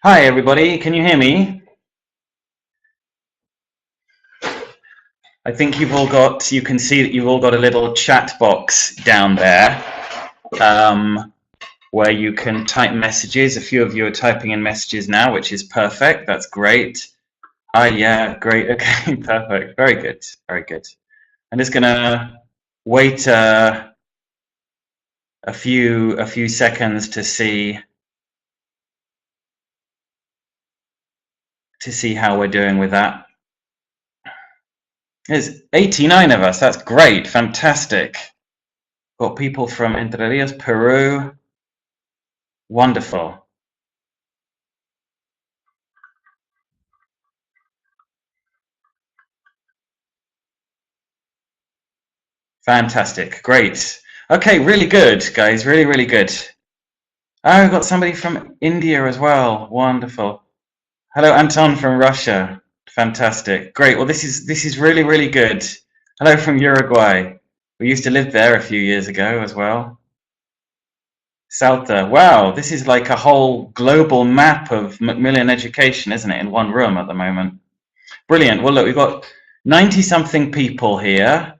Hi everybody, can you hear me? I think you can see that you've all got a little chat box down there where you can type messages. A few of you are typing in messages now, which is perfect. That's great. Yeah, great. Okay, perfect. Very good. Very good. I'm just gonna wait a few seconds to see how we're doing with that. There's 89 of us. That's great. Fantastic. Got people from Entre Rios, Peru. Wonderful. Fantastic. Great. Okay, really good, guys. Really, really good. Oh, we've got somebody from India as well. Wonderful. Hello, Anton from Russia. Fantastic. Great. Well, this is really, really good. Hello from Uruguay. We used to live there a few years ago as well. Salta. Wow, this is like a whole global map of Macmillan education, isn't it, in one room at the moment? Brilliant. Well, look, we've got 90-something people here.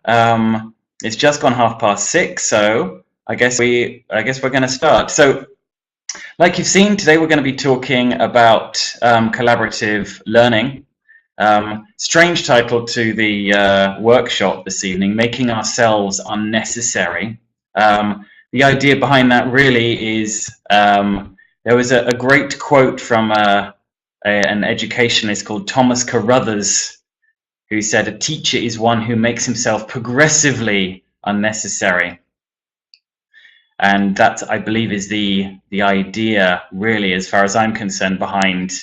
It's just gone 6:30, so I guess we're going to start. So, like you've seen, today we're going to be talking about collaborative learning. Strange title to the workshop this evening, Making Ourselves Unnecessary. The idea behind that really is there was a great quote from an educationalist called Thomas Carruthers, who said, "A teacher is one who makes himself progressively unnecessary." And that, I believe, is the idea, really, as far as I'm concerned, behind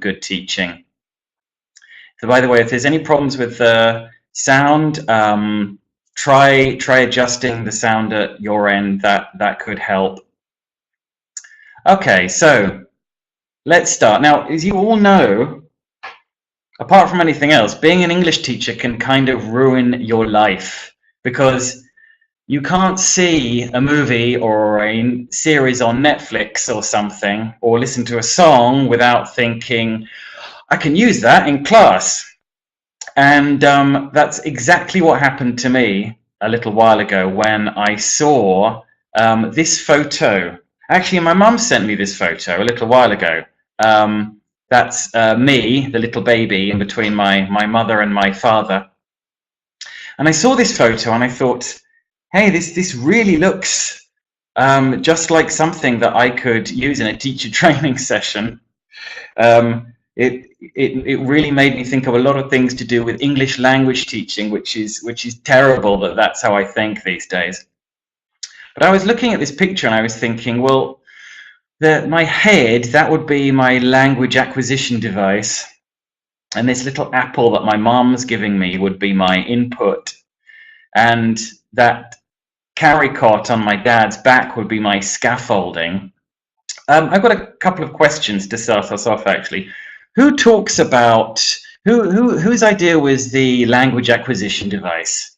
good teaching. So, by the way, if there's any problems with the sound, try adjusting the sound at your end. That could help. Okay, so let's start. Now, as you all know, apart from anything else, being an English teacher can kind of ruin your life, because you can't see a movie or a series on Netflix or something, or listen to a song without thinking, I can use that in class. And that's exactly what happened to me a little while ago when I saw this photo. Actually, my mum sent me this photo a little while ago. That's me, the little baby, in between my mother and my father. And I saw this photo and I thought, hey, this really looks just like something that I could use in a teacher training session. It really made me think of a lot of things to do with English language teaching, which is terrible that that's how I think these days. But I was looking at this picture and I was thinking, well, my head, that would be my language acquisition device, and this little apple that my mom's giving me would be my input, and that carry cot on my dad's back would be my scaffolding. I've got a couple of questions to start us off, actually. Who talks about, whose idea was the language acquisition device?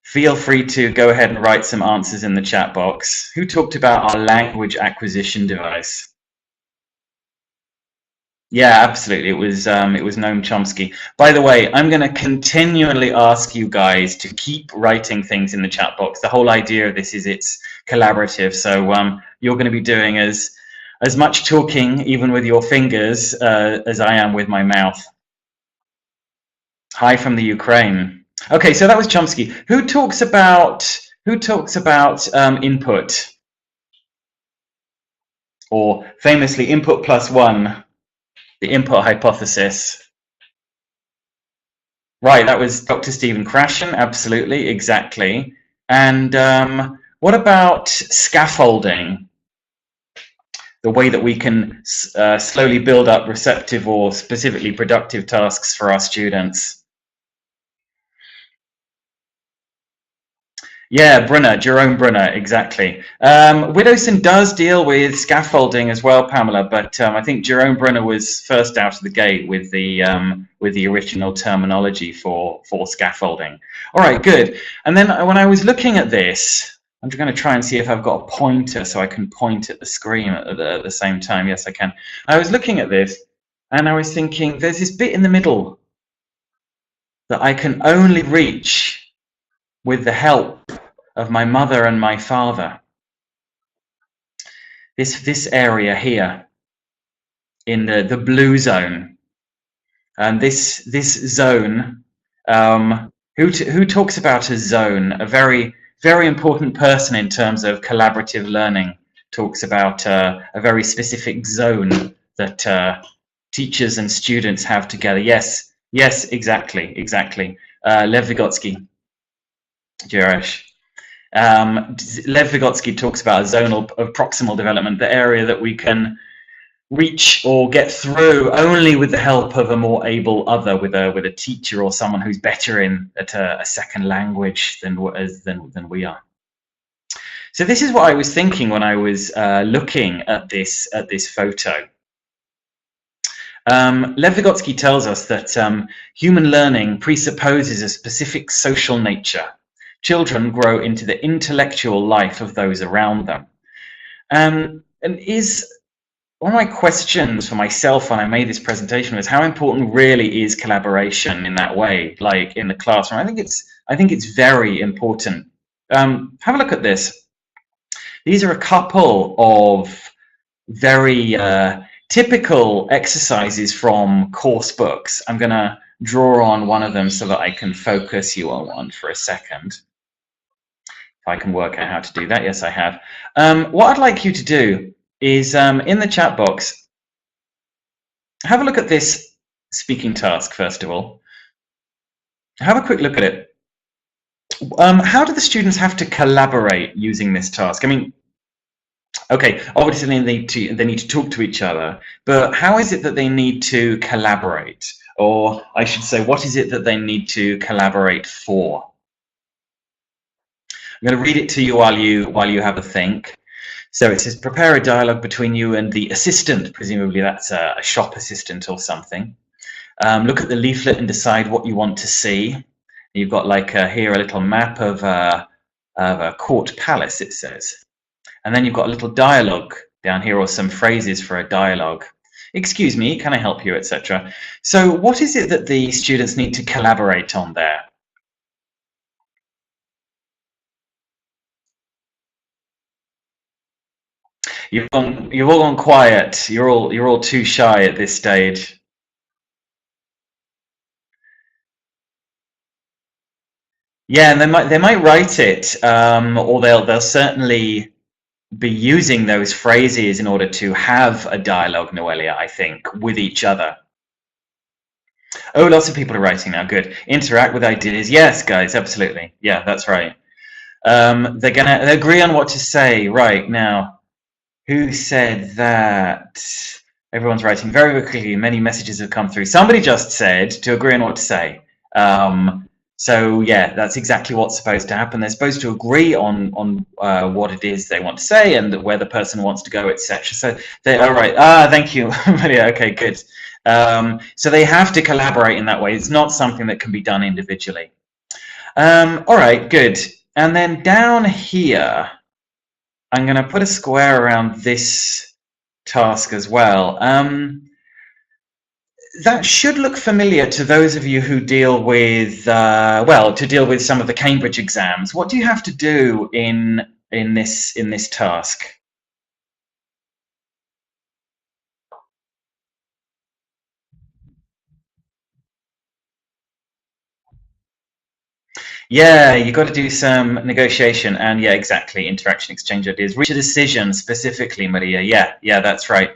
Feel free to go ahead and write some answers in the chat box. Who talked about our language acquisition device? Yeah, absolutely. It was Noam Chomsky. By the way, I'm going to continually ask you guys to keep writing things in the chat box. The whole idea of this is it's collaborative, so you're going to be doing as much talking, even with your fingers, as I am with my mouth. Hi from the Ukraine. Okay, so that was Chomsky. Who talks about input, or famously input plus one, the input hypothesis? Right, that was Dr. Stephen Krashen. Absolutely, exactly. And what about scaffolding? The way that we can slowly build up receptive or specifically productive tasks for our students. Yeah, Jerome Brunner, exactly. Widdowson does deal with scaffolding as well, Pamela, but I think Jerome Brunner was first out of the gate with the original terminology for scaffolding. All right, good. And then when I was looking at this, I'm going to try and see if I've got a pointer so I can point at the screen at the same time. Yes, I can. I was looking at this and I was thinking there's this bit in the middle that I can only reach with the help of my mother and my father. This area here in the blue zone. And this zone, who talks about a zone? A very important person in terms of collaborative learning talks about a very specific zone that teachers and students have together. Yes, exactly. Lev Vygotsky, Jaresh. Lev Vygotsky talks about a zone of proximal development, the area that we can reach or get through only with the help of a more able other, with a teacher or someone who's better at a second language than we are. So this is what I was thinking when I was looking at this photo. Lev Vygotsky tells us that human learning presupposes a specific social nature. Children grow into the intellectual life of those around them. And one of my questions for myself when I made this presentation was how important really is collaboration in that way, like in the classroom. I think it's very important. Have a look at this. These are a couple of very typical exercises from course books. I'm going to draw on one of them so that I can focus you on one for a second. If I can work out how to do that. Yes, I have. What I'd like you to do is in the chat box, have a look at this speaking task, first of all. Have a quick look at it. How do the students have to collaborate using this task? I mean, okay, obviously they need to talk to each other, but how is it that they need to collaborate? Or I should say, what is it that they need to collaborate for? I'm going to read it to you while you have a think. So it says, prepare a dialogue between you and the assistant. Presumably that's a shop assistant or something. Look at the leaflet and decide what you want to see. You've got like here a little map of a court palace, it says. And then you've got a little dialogue down here, or some phrases for a dialogue. Excuse me, can I help you, etc. So what is it that the students need to collaborate on there? You've all gone quiet. You're all too shy at this stage. Yeah, and they might write it, or they'll certainly be using those phrases in order to have a dialogue, Noelia, I think, with each other. Oh, lots of people are writing now. Good. Interact with ideas. Yes, guys, absolutely. Yeah, that's right. They're gonna agree on what to say right now. Who said that? Everyone's writing very quickly. Many messages have come through. Somebody just said to agree on what to say. So yeah, that's exactly what's supposed to happen. They're supposed to agree on what it is they want to say and where the person wants to go, etc. So they all right. Thank you. Yeah, okay, good. So they have to collaborate in that way. It's not something that can be done individually. All right, good. And then down here, I'm going to put a square around this task as well. That should look familiar to those of you who deal with, to deal with some of the Cambridge exams. What do you have to do in this task? Yeah, you got to do some negotiation, and yeah, exactly, interaction, exchange ideas, reach a decision specifically, Maria. Yeah, that's right.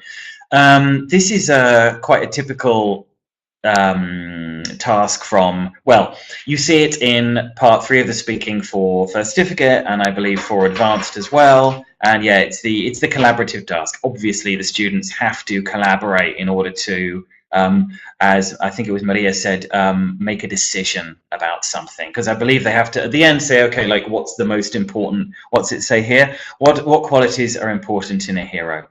This is quite a typical task from, well, you see it in part 3 of the speaking for first certificate, and I believe for advanced as well. And yeah, it's the collaborative task. Obviously, the students have to collaborate in order to, as I think it was Maria said, make a decision about something. Because I believe they have to, at the end, say, okay, like what's the most important? What's it say here? What qualities are important in a hero?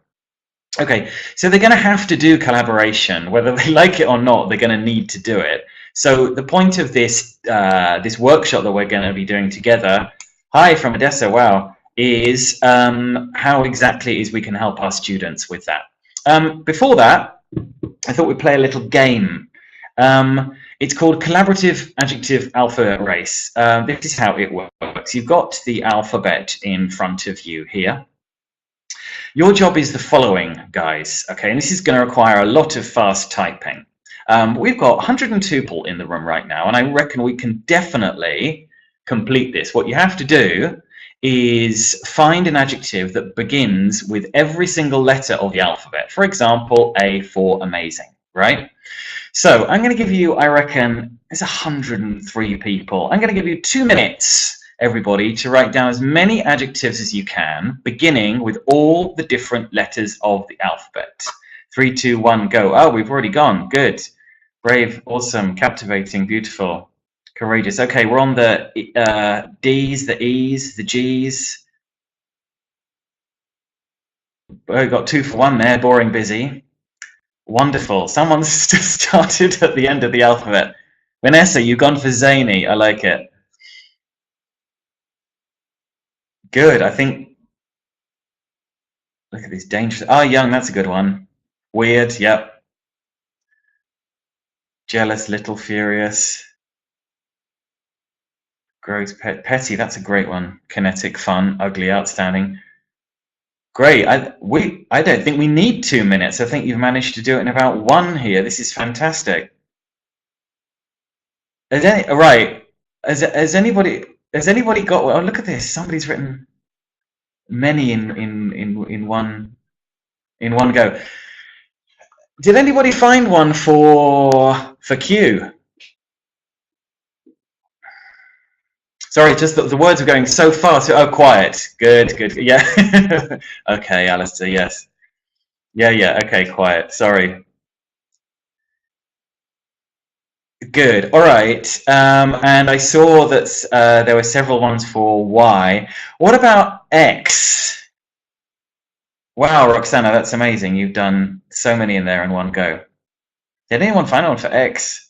Okay, so they're going to have to do collaboration, whether they like it or not. They're going to need to do it. So the point of this this workshop that we're going to be doing together, hi from Odessa, wow, is how exactly it is we can help our students with that. Before that, I thought we'd play a little game. It's called Collaborative Adjective Alphabet Race. This is how it works. You've got the alphabet in front of you here. Your job is the following, guys, okay, and this is going to require a lot of fast typing. We've got 102 people in the room right now, and I reckon we can definitely complete this. What you have to do is find an adjective that begins with every single letter of the alphabet. For example, A for amazing, right? So I'm going to give you, I reckon, there's 103 people. I'm going to give you 2 minutes, everybody, to write down as many adjectives as you can, beginning with all the different letters of the alphabet. 3, 2, 1, go. Oh, we've already gone. Good. Brave, awesome, captivating, beautiful, courageous. Okay, we're on the D's, the E's, the G's. Oh, we got 2 for 1 there, boring, busy. Wonderful. Someone's just started at the end of the alphabet. Vanessa, you've gone for zany. I like it. Good. I think. Look at these dangerous. Oh, young. That's a good one. Weird. Yep. Jealous, little, furious. Gross, petty. That's a great one. Kinetic, fun, ugly, outstanding. Great. I don't think we need 2 minutes. I think you've managed to do it in about 1 here. This is fantastic. Right. Has anybody got? Oh, look at this. Somebody's written many in one go. Did anybody find one for Q? Sorry, just the words are going so fast. Oh, quiet. Good, good. Yeah. Okay, Alastair, yes. Yeah, okay, quiet. Sorry. Good. All right. And I saw that there were several ones for Y. What about X? Wow, Roxana, that's amazing. You've done so many in there in one go. Did anyone find one for X?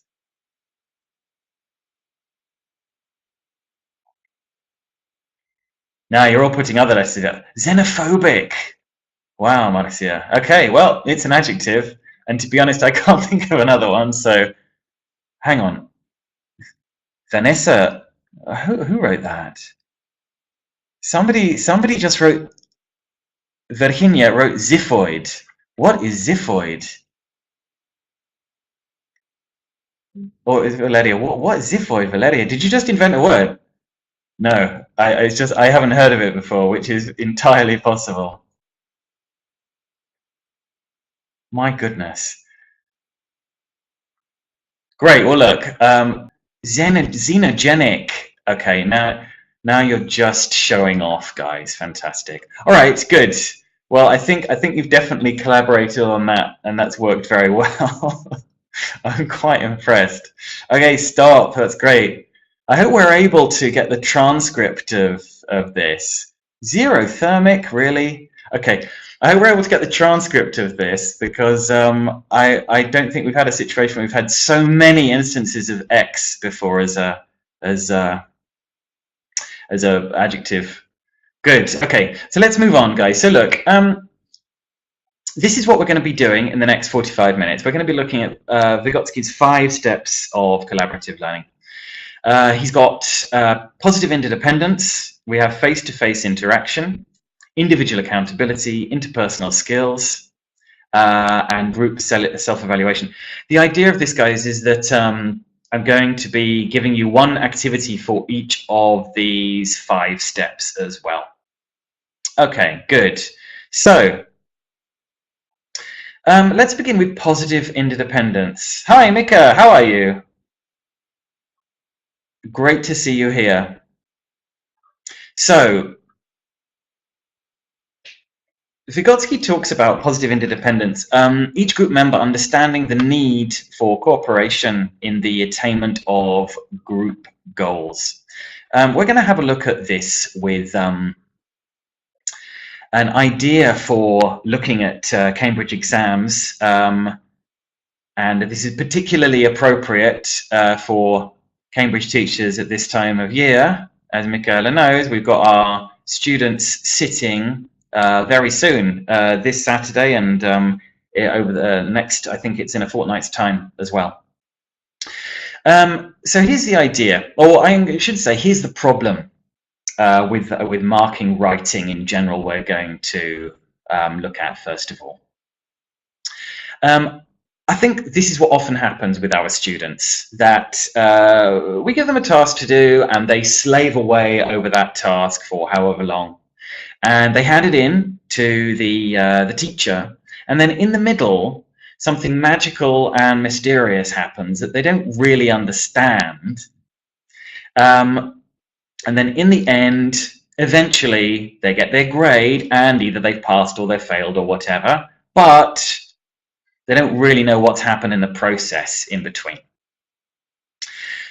No, you're all putting other letters together. Xenophobic. Wow, Marcia. Okay, well, it's an adjective. And to be honest, I can't think of another one, so hang on. Vanessa, who wrote that? Somebody just wrote, Virginia wrote xiphoid. What is xiphoid? Or is Valeria, what is xiphoid, Valeria? Did you just invent a word? No, it's just, I haven't heard of it before, which is entirely possible. My goodness. Great, well look, xenogenic. Okay, now you're just showing off, guys. Fantastic. All right, good. Well, I think you've definitely collaborated on that, and that's worked very well. I'm quite impressed. Okay, stop. That's great. I hope we're able to get the transcript of this. Xerothermic, really? Okay. I hope we're able to get the transcript of this because I don't think we've had a situation where we've had so many instances of X before as a adjective. Good. Okay. So let's move on, guys. So look, this is what we're going to be doing in the next 45 minutes. We're going to be looking at Vygotsky's 5 steps of collaborative learning. He's got positive interdependence. We have face-to-face interaction, individual accountability, interpersonal skills, and group self-evaluation. The idea of this, guys, is that I'm going to be giving you one activity for each of these 5 steps as well. Okay, good. So let's begin with positive interdependence. Hi, Mika, how are you? Great to see you here. So Vygotsky talks about positive interdependence, each group member understanding the need for cooperation in the attainment of group goals. We're going to have a look at this with an idea for looking at Cambridge exams, and this is particularly appropriate for Cambridge teachers at this time of year. As Michaela knows, we've got our students sitting very soon, this Saturday and over the next, I think it's in a fortnight's time as well. So here's the idea, or I should say, here's the problem with marking writing in general we're going to look at first of all. I think this is what often happens with our students, that we give them a task to do and they slave away over that task for however long. And they hand it in to the teacher, and then in the middle, something magical and mysterious happens that they don't really understand. And then in the end, eventually, they get their grade, and either they've passed or they've failed or whatever, but they don't really know what's happened in the process in between.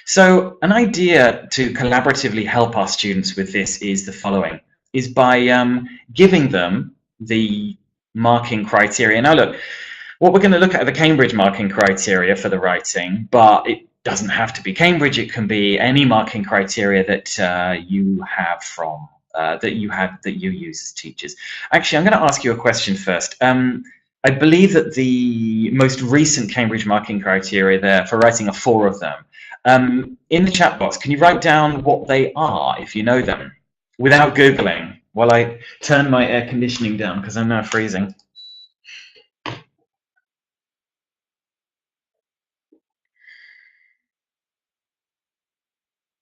So an idea to collaboratively help our students with this is the following, is by giving them the marking criteria. Now look, what we're going to look at are the Cambridge marking criteria for the writing, but it doesn't have to be Cambridge. It can be any marking criteria that you have from, that you use as teachers. Actually, I'm going to ask you a question first. I believe that the most recent Cambridge marking criteria there for writing are 4 of them. In the chat box, can you write down what they are if you know them without Googling while I turn my air conditioning down because I'm now freezing?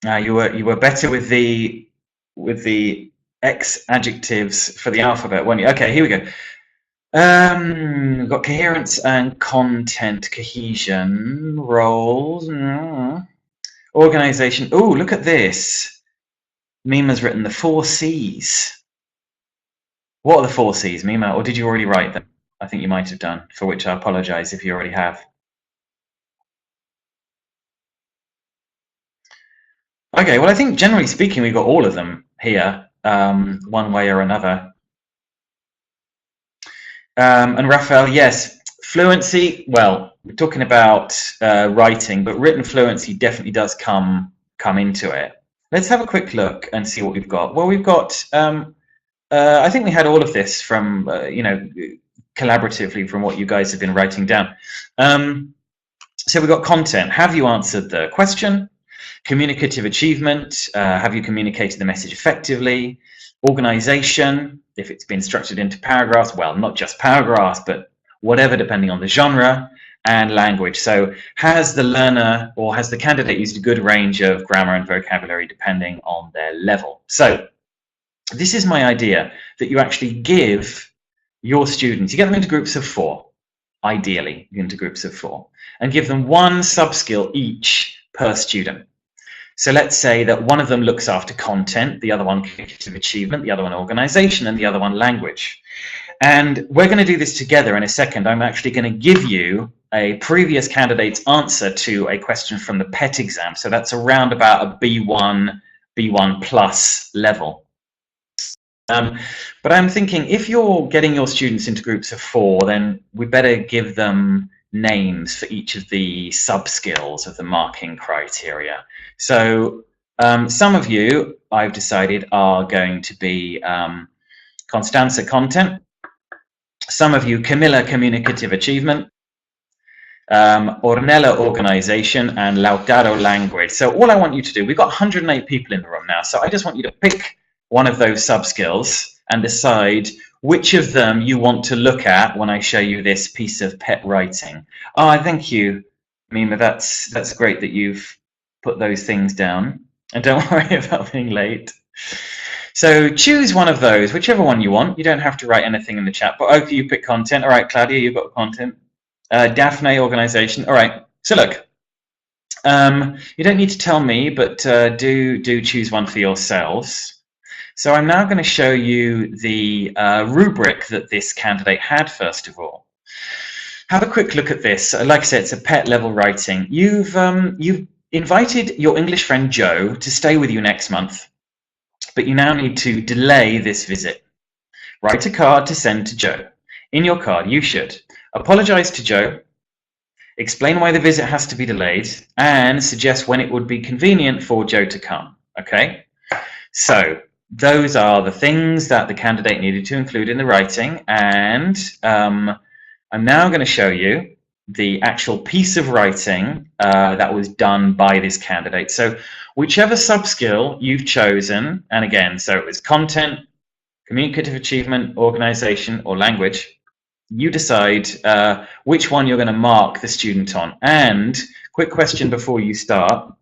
You were better with the X adjectives for the alphabet, weren't you? Okay, here we go. We've got coherence and content, cohesion, roles, organization. Oh, look at this. Mima's written the 4 C's. What are the 4 C's, Mima? Or did you already write them? I think you might have done, for which I apologize if you already have. Okay, well, I think generally speaking, we've got all of them here, one way or another. And Raphael, yes, fluency, well, we're talking about writing, but written fluency definitely does come into it. Let's have a quick look and see what we've got. Well, we've got, I think we had all of this from, you know, collaboratively from what you guys have been writing down. So we've got content. Have you answered the question? Communicative achievement. Have you communicated the message effectively? Organization, if it's been structured into paragraphs, well, not just paragraphs, but whatever, depending on the genre, and language. So has the learner or has the candidate used a good range of grammar and vocabulary depending on their level? So this is my idea, that you actually give your students, you get them into groups of 4, ideally into groups of 4, and give them 1 sub-skill each per student. So let's say that one of them looks after content, the other one communicative achievement, the other one organization, and the other one language. And we're going to do this together in a second. I'm actually going to give you a previous candidate's answer to a question from the PET exam. So that's around about a B1, B1 plus level. But I'm thinking if you're getting your students into groups of 4, then we better give them names for each of the sub-skills of the marking criteria. So some of you, I've decided, are going to be Constanza content. Some of you, Camilla communicative achievement, Ornella organization, and Lautaro language. So all I want you to do, we've got 108 people in the room now, so I just want you to pick one of those sub-skills and decide which of them you want to look at when I show you this piece of PET writing. Oh, thank you, Mima. That's great that you've put those things down. And don't worry about being late. So choose one of those, whichever one you want. You don't have to write anything in the chat. But okay, you pick content. All right, Claudia, you've got content. Daphne, organization. All right. So look, you don't need to tell me, but do choose one for yourselves. So I'm now going to show you the rubric that this candidate had, first of all. Have a quick look at this. Like I said, it's a PET level writing. You've invited your English friend Joe to stay with you next month, but you now need to delay this visit. Write a card to send to Joe. In your card, you should apologize to Joe, explain why the visit has to be delayed, and suggest when it would be convenient for Joe to come. Okay? So those are the things that the candidate needed to include in the writing, and I'm now going to show you the actual piece of writing that was done by this candidate. So whichever sub-skill you've chosen, and again, so it was content, communicative achievement, organization, or language, you decide which one you're going to mark the student on. And quick question before you start,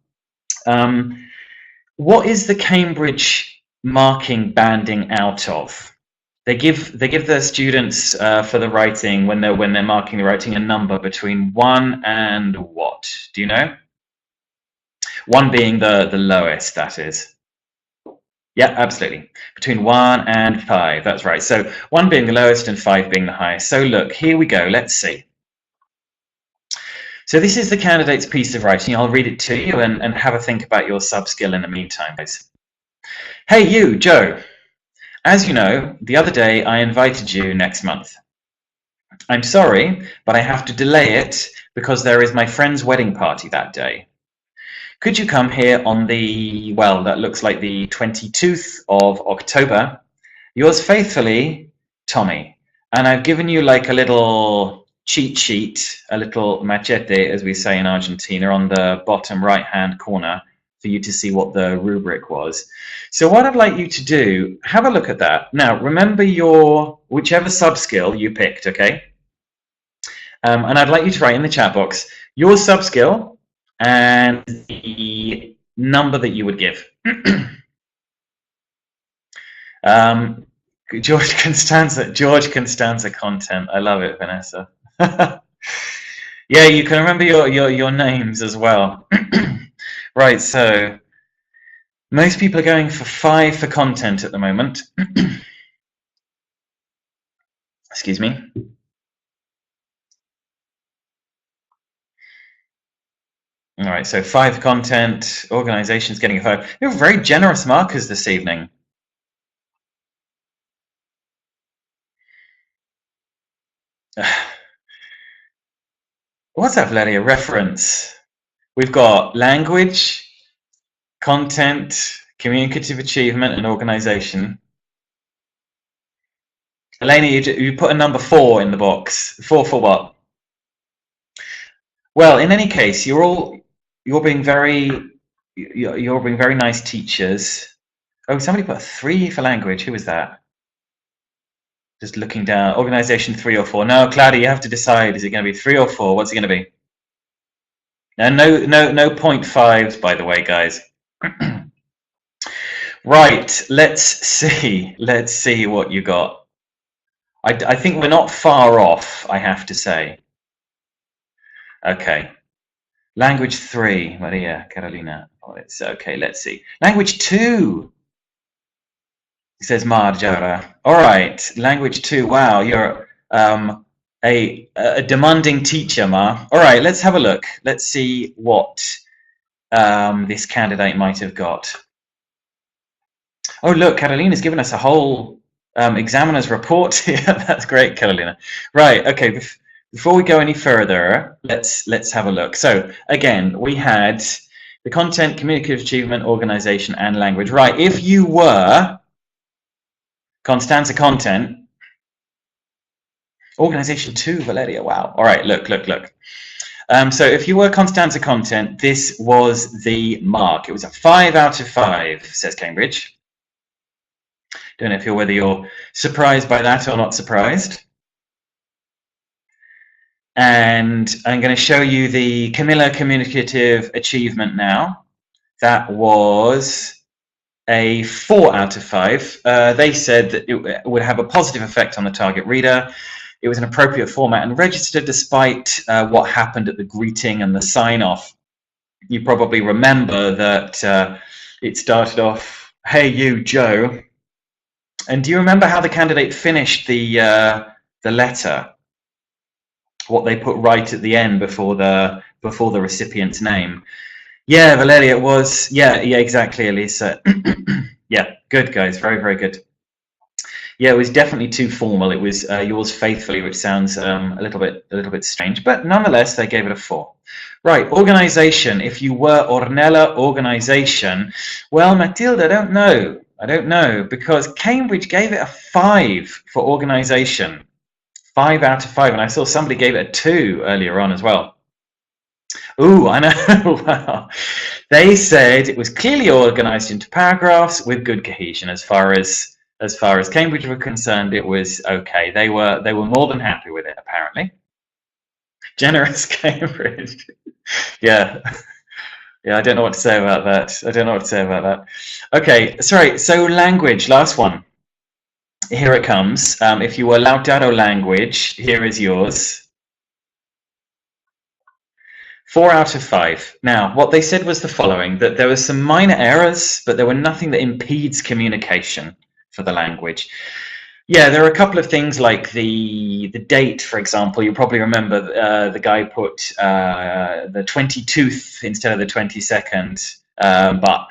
what is the Cambridge marking banding out of? They give the students for the writing, when they're marking the writing, a number between 1 and what? Do you know? 1 being the lowest, that is. Yeah, absolutely. Between 1 and 5, that's right. So 1 being the lowest and 5 being the highest. So look, here we go. Let's see. So this is the candidate's piece of writing. I'll read it to you and have a think about your sub-skill in the meantime, guys. Hey, you, Joe. As you know, the other day I invited you next month. I'm sorry, but I have to delay it because there is my friend's wedding party that day. Could you come here on the, well, that looks like the 22nd of October? Yours faithfully, Tommy. And I've given you like a little cheat sheet, a little machete, as we say in Argentina, on the bottom right-hand corner for you to see what the rubric was. So what I'd like you to do, have a look at that. Now, remember your, whichever sub-skill you picked, okay? And I'd like you to write in the chat box your sub-skill and the number that you would give. George Constanza content. I love it, Vanessa. Yeah, you can remember your names as well. Right, so most people are going for 5 for content at the moment. Excuse me. All right, so 5 content, organization's getting a 5. You're very generous markers this evening. What's that, Valeria? Reference. We've got language, content, communicative achievement, and organization. Elena, you put a number 4 in the box. 4 for what? Well, in any case, you're being very nice teachers. Oh, somebody put a 3 for language. Who was that? Just looking down. Organization 3 or 4. No, Claudia, you have to decide. Is it going to be 3 or 4? What's it going to be? And no 0.5s, by the way, guys. Right. Let's see what you got. I think we're not far off, I have to say. Okay. Language 3, Maria Carolina. Oh, it's okay. Let's see. Language 2. Says Marjara. All right. Language 2. Wow, you're a demanding teacher, Mar. All right. Let's have a look. Let's see what this candidate might have got. Oh, look, Carolina's given us a whole examiner's report here. That's great, Carolina. Right. Okay. Before we go any further, let's have a look. So again, we had the content, communicative achievement, organization, and language. Right. If you were Constanza content, organization 2, Valeria. Wow. All right. Look. So if you were Constanza content, this was the mark. It was a 5 out of 5, says Cambridge. Don't know whether you're surprised by that or not surprised. And I'm going to show you the Camilla communicative achievement now. That was a 4 out of 5. They said that it would have a positive effect on the target reader. It was an appropriate format and registered despite what happened at the greeting and the sign-off. You probably remember that it started off, "Hey, you, Joe." And do you remember how the candidate finished the letter? What they put right at the end before the recipient's name. Yeah, Valeria, it was. Yeah, exactly, Elisa. Yeah, good, guys. Very, very good. Yeah, it was definitely too formal. It was yours faithfully, which sounds a little bit strange, but nonetheless, they gave it a 4. Right, organization. If you were Ornella organization, well, Matilda, I don't know. I don't know, because Cambridge gave it a 5 for organisation. 5 out of 5, and I saw somebody gave it a 2 earlier on as well. Ooh, I know. Well, they said it was clearly organised into paragraphs with good cohesion. As far as Cambridge were concerned, it was okay. They were more than happy with it, apparently. Generous Cambridge. Yeah. Yeah, I don't know what to say about that. I don't know what to say about that. Okay, sorry. So language, last one. Here it comes. If you were Lautaro language, here is yours. 4 out of 5. Now, what they said was the following, that there were some minor errors, but there were nothing that impedes communication for the language. Yeah, there are a couple of things like the date, for example. You probably remember the guy put the 22nd instead of the 22nd, but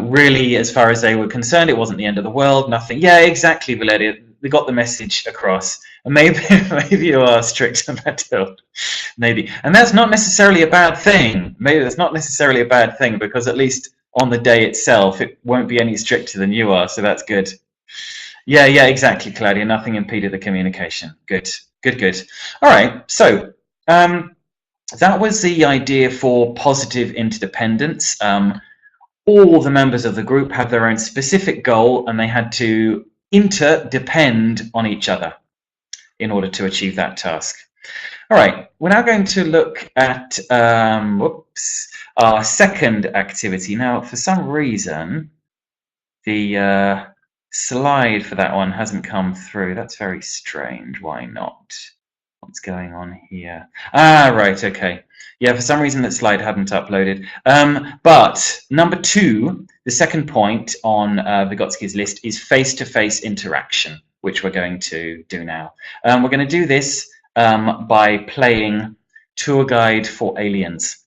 really, as far as they were concerned, it wasn't the end of the world, nothing. Yeah, exactly, Valeria. They got the message across. And maybe you are stricter, Matilda. Maybe. And that's not necessarily a bad thing. Maybe that's not necessarily a bad thing, because at least on the day itself, it won't be any stricter than you are, so that's good. Yeah, exactly, Claudia. Nothing impeded the communication. Good. All right, so that was the idea for positive interdependence. All the members of the group have their own specific goal, and they had to interdepend on each other in order to achieve that task. All right, we're now going to look at our second activity. Now, for some reason, the slide for that one hasn't come through. That's very strange. Why not? What's going on here? Ah, right, okay. Yeah, for some reason that slide hadn't uploaded. But number 2, the second point on Vygotsky's list is face-to-face interaction, which we're going to do now. We're going to do this by playing Tour Guide for Aliens.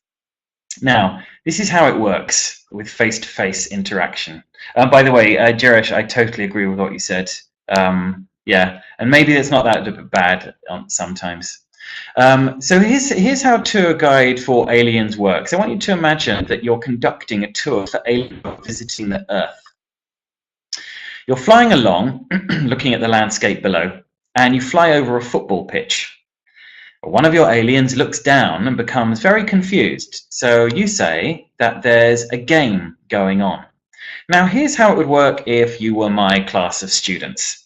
Now, this is how it works with face-to-face interaction. By the way, Jaresh, I totally agree with what you said. Yeah, and maybe it's not that bad sometimes. So here's how Tour Guide for Aliens works. I want you to imagine that you're conducting a tour for aliens visiting the Earth. You're flying along, looking at the landscape below, and you fly over a football pitch. One of your aliens looks down and becomes very confused. So you say that there's a game going on. Now, here's how it would work if you were my class of students.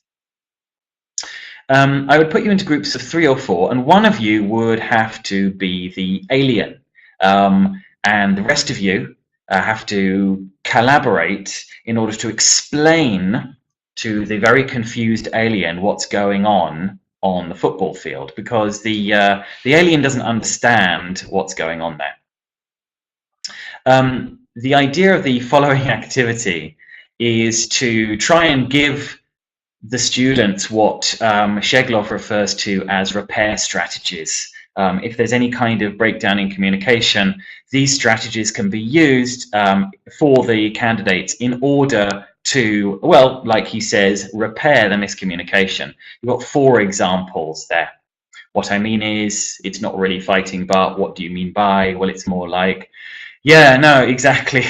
I would put you into groups of 3 or 4, and one of you would have to be the alien, and the rest of you have to collaborate in order to explain to the very confused alien what's going on the football field, because the alien doesn't understand what's going on there. The idea of the following activity is to try and give the students what Sheglov refers to as repair strategies. If there's any kind of breakdown in communication, these strategies can be used for the candidates in order to, well, like he says, repair the miscommunication. You've got 4 examples there. What I mean is, it's not really fighting, but what do you mean by? Well, it's more like, yeah, no, exactly.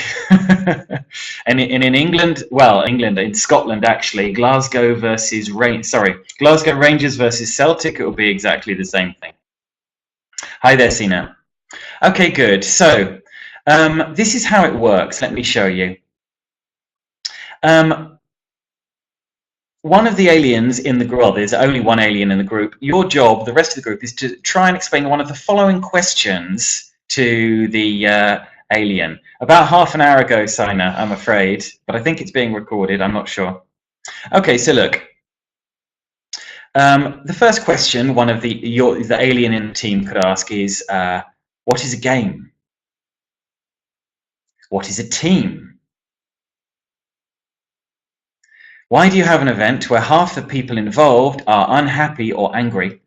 And in England, well, in Scotland actually, Glasgow Rangers versus Celtic, it will be exactly the same thing. Hi there, Sina. Okay, good. So this is how it works. Let me show you. One of the aliens in the group, well, there's only one alien in the group. Your job, the rest of the group, is to try and explain one of the following questions to the alien. About half an hour ago, Sina, I'm afraid, but I think it's being recorded. I'm not sure. Okay, so look. The first question one of the alien in the team could ask is, what is a game? What is a team? Why do you have an event where half the people involved are unhappy or angry?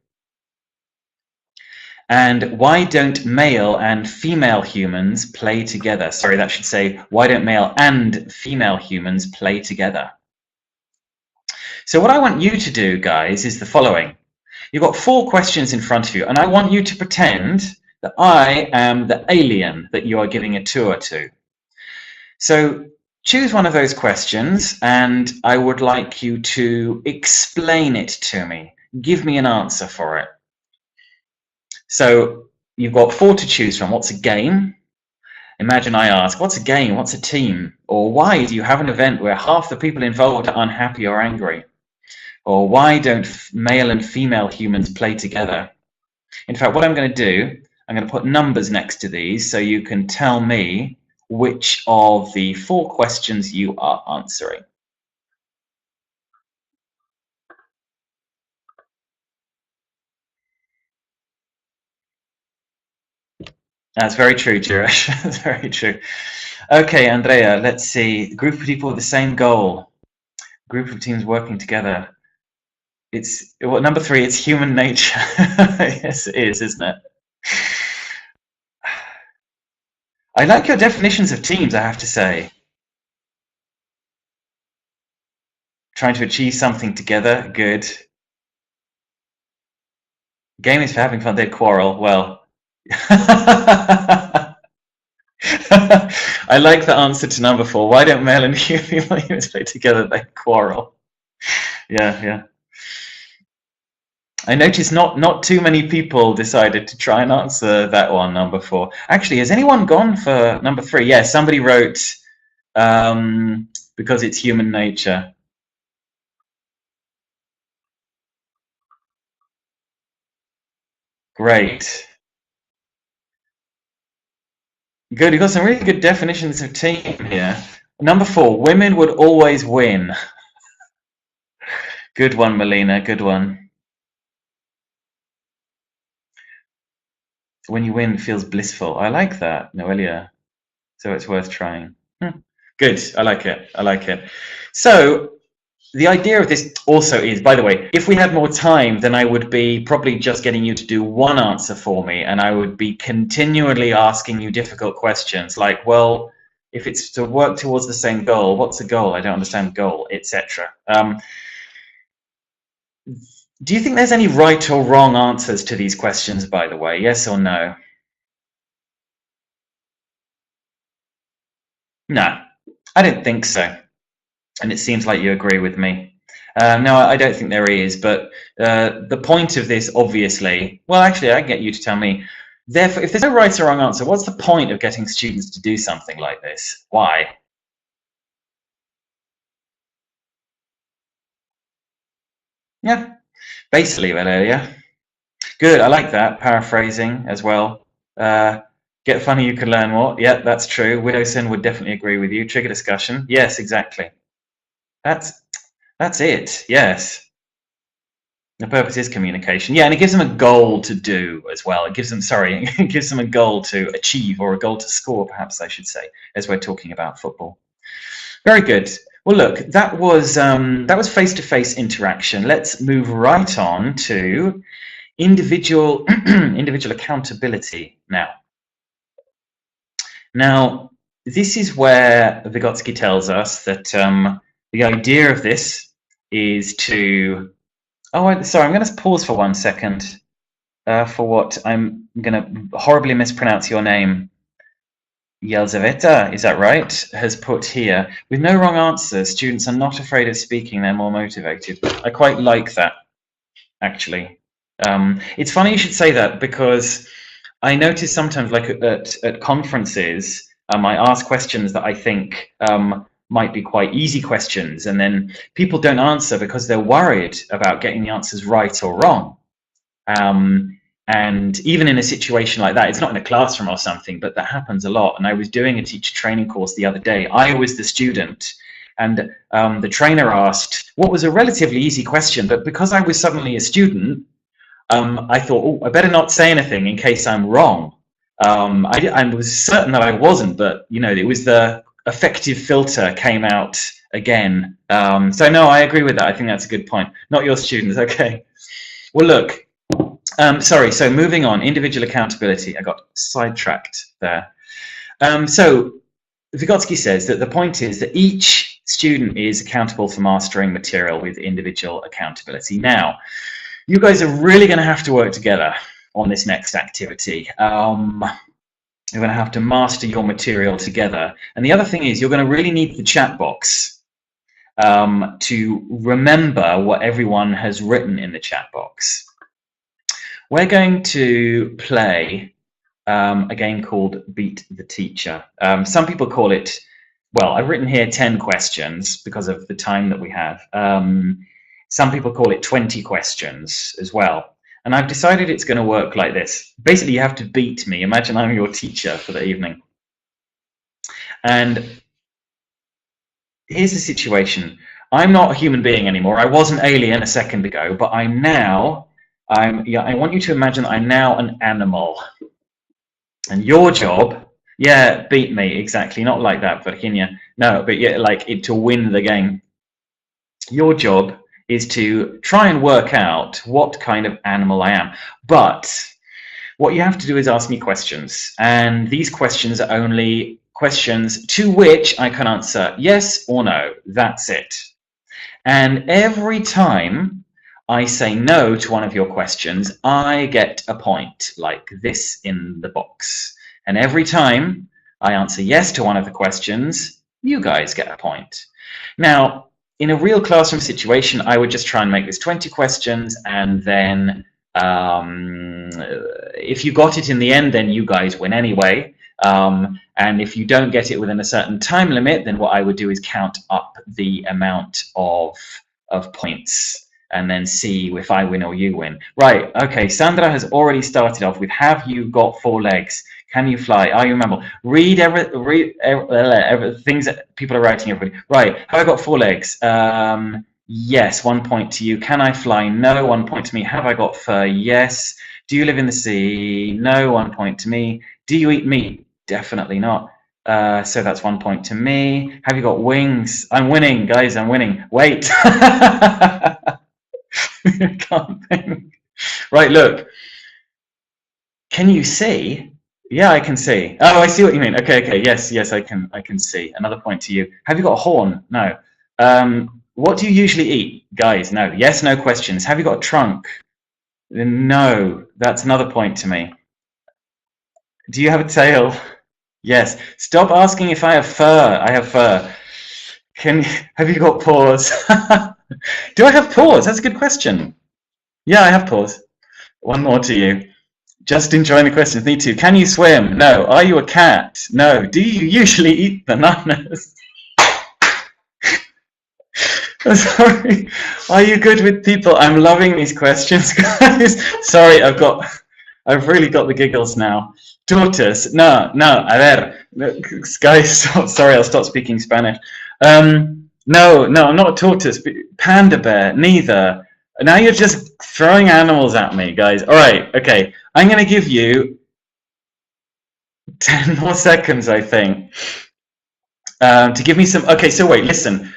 And why don't male and female humans play together? Sorry, that should say, why don't male and female humans play together? So what I want you to do, guys, is the following. You've got 4 questions in front of you, and I want you to pretend that I am the alien that you are giving a tour to. So choose one of those questions, and I would like you to explain it to me. Give me an answer for it. So you've got 4 to choose from. What's a game? Imagine I ask, what's a game? What's a team? Or why do you have an event where half the people involved are unhappy or angry? Or why don't male and female humans play together? In fact, what I'm going to do, I'm going to put numbers next to these so you can tell me which of the 4 questions you are answering. That's very true, Jirash. That's very true. Okay, Andrea, let's see. Group of people with the same goal. Group of teams working together. It's well, number 3, it's human nature. Yes, it is, isn't it? I like your definitions of teams, I have to say. Trying to achieve something together, good. Game is for having fun, they'd quarrel. Well, I like the answer to number 4. Why don't male and female humans play together? They quarrel. Yeah. I noticed not too many people decided to try and answer that one, number 4. Actually, has anyone gone for number 3? Yeah, somebody wrote because it's human nature. Great. Good, you've got some really good definitions of team here. Number 4, women would always win. Good one, Melina, good one. When you win, it feels blissful. I like that, Noelia. So it's worth trying. Good, I like it. So the idea of this also is, by the way, if we had more time, then I would be probably just getting you to do one answer for me, and I would be continually asking you difficult questions like, well, if it's to work towards the same goal, what's the goal? I don't understand goal, etc. Do you think there's any right or wrong answers to these questions, by the way? Yes or no? No, I don't think so. And it seems like you agree with me. No, I don't think there is, but the point of this, obviously, well, actually, I can get you to tell me. Therefore, if there's no right or wrong answer, what's the point of getting students to do something like this? Why? Yeah, basically, Valeria. Good, I like that. Paraphrasing as well. Get funny, you can learn more. Yeah, that's true. Widowson would definitely agree with you. Trigger discussion. Yes, exactly. That's it. Yes. The purpose is communication. Yeah, and it gives them a goal to do as well. It gives them, it gives them a goal to achieve, or a goal to score, perhaps I should say, as we're talking about football. Very good. Well, look, that was face-to-face interaction. Let's move right on to individual accountability now. Now, this is where Vygotsky tells us that the idea of this is to... Oh, sorry, I'm going to pause for 1 second for what I'm going to horribly mispronounce your name. Yelzaveta, is that right? Has put here, with no wrong answers, students are not afraid of speaking, they're more motivated. I quite like that, actually. It's funny you should say that, because I notice sometimes, like at conferences, I ask questions that I think might be quite easy questions, and then people don't answer because they're worried about getting the answers right or wrong. And even in a situation like that, it's not in a classroom or something, but that happens a lot. And I was doing a teacher training course the other day. I was the student, and the trainer asked what was a relatively easy question, but because I was suddenly a student, I thought, oh, I better not say anything in case I'm wrong. I was certain that I wasn't, but you know, it was the affective filter came out again. So no, I agree with that. I think that's a good point. Not your students, okay. Well, look, sorry, so moving on, individual accountability. I got sidetracked there. So Vygotsky says that the point is that each student is accountable for mastering material with individual accountability. Now, you guys are really going to have to work together on this next activity. You're going to have to master your material together. And the other thing is you're going to really need the chat box to remember what everyone has written in the chat box. We're going to play a game called Beat the Teacher. Some people call it, well, I've written here 10 questions because of the time that we have. Some people call it 20 questions as well. And I've decided it's going to work like this. Basically, you have to beat me. Imagine I'm your teacher for the evening. And here's the situation. I'm not a human being anymore. I was an alien a second ago, but I'm now, I want you to imagine I'm now an animal. And your job, yeah, beat me, exactly. Not like that, Virginia. No, but yeah, like it to win the game. Your job is to try and work out what kind of animal I am. But what you have to do is ask me questions. And these questions are only questions to which I can answer yes or no. That's it. And every time I say no to one of your questions, I get a point, like this in the box. And every time I answer yes to one of the questions, you guys get a point. Now, in a real classroom situation, I would just try and make this 20 questions, and then if you got it in the end, then you guys win anyway. And if you don't get it within a certain time limit, then what I would do is count up the amount of points and then see if I win or you win. Right, okay, Sandra has already started off with, have you got 4 legs? Can you fly? Are you a mammal? Read every things that people are writing, everybody. Right, have I got 4 legs? Yes, 1 point to you. Can I fly? No, 1 point to me. Have I got fur? Yes. Do you live in the sea? No, 1 point to me. Do you eat meat? Definitely not. So that's 1 point to me. Have you got wings? I'm winning, guys, I'm winning. Wait. I can't think. Right, look. Can you see? Yeah, I can see. Oh, I see what you mean. Okay, okay. Yes, yes, I can see. Another point to you. Have you got a horn? No. What do you usually eat? Guys, no. Yes, no questions. Have you got a trunk? No. That's another point to me. Do you have a tail? Yes. Stop asking if I have fur. I have fur. Have you got paws? Do I have paws? That's a good question. Yeah, I have paws. 1 more to you. Just enjoying the questions. Need to. Can you swim? No. Are you a cat? No. Do you usually eat bananas? Sorry. Are you good with people? I'm loving these questions, guys. Sorry, I've really got the giggles now. Tortoise? No, no. A ver, guys. Sorry, I'll stop speaking Spanish. No, I'm not a tortoise. Panda bear? Neither. Now you're just throwing animals at me, guys. All right, okay. I'm going to give you 10 more seconds, I think, to give me some... Okay, so wait, listen.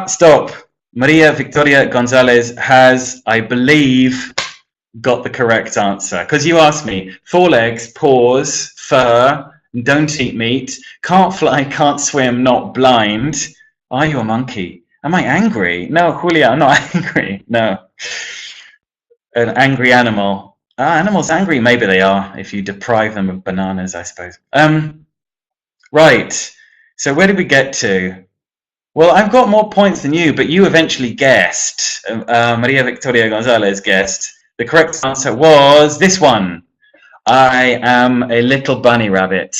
Stop. Maria Victoria Gonzalez has, I believe, got the correct answer. Because you asked me, 4 legs, paws, fur, don't eat meat, can't fly, can't swim, not blind. Are you a monkey? Am I angry? No, Julia, I'm not angry. No. An angry animal. Animals angry? Maybe they are, if you deprive them of bananas, I suppose. Right. So where did we get to? Well, I've got more points than you, but you eventually guessed. Maria Victoria Gonzalez guessed. The correct answer was this one. I am a little bunny rabbit.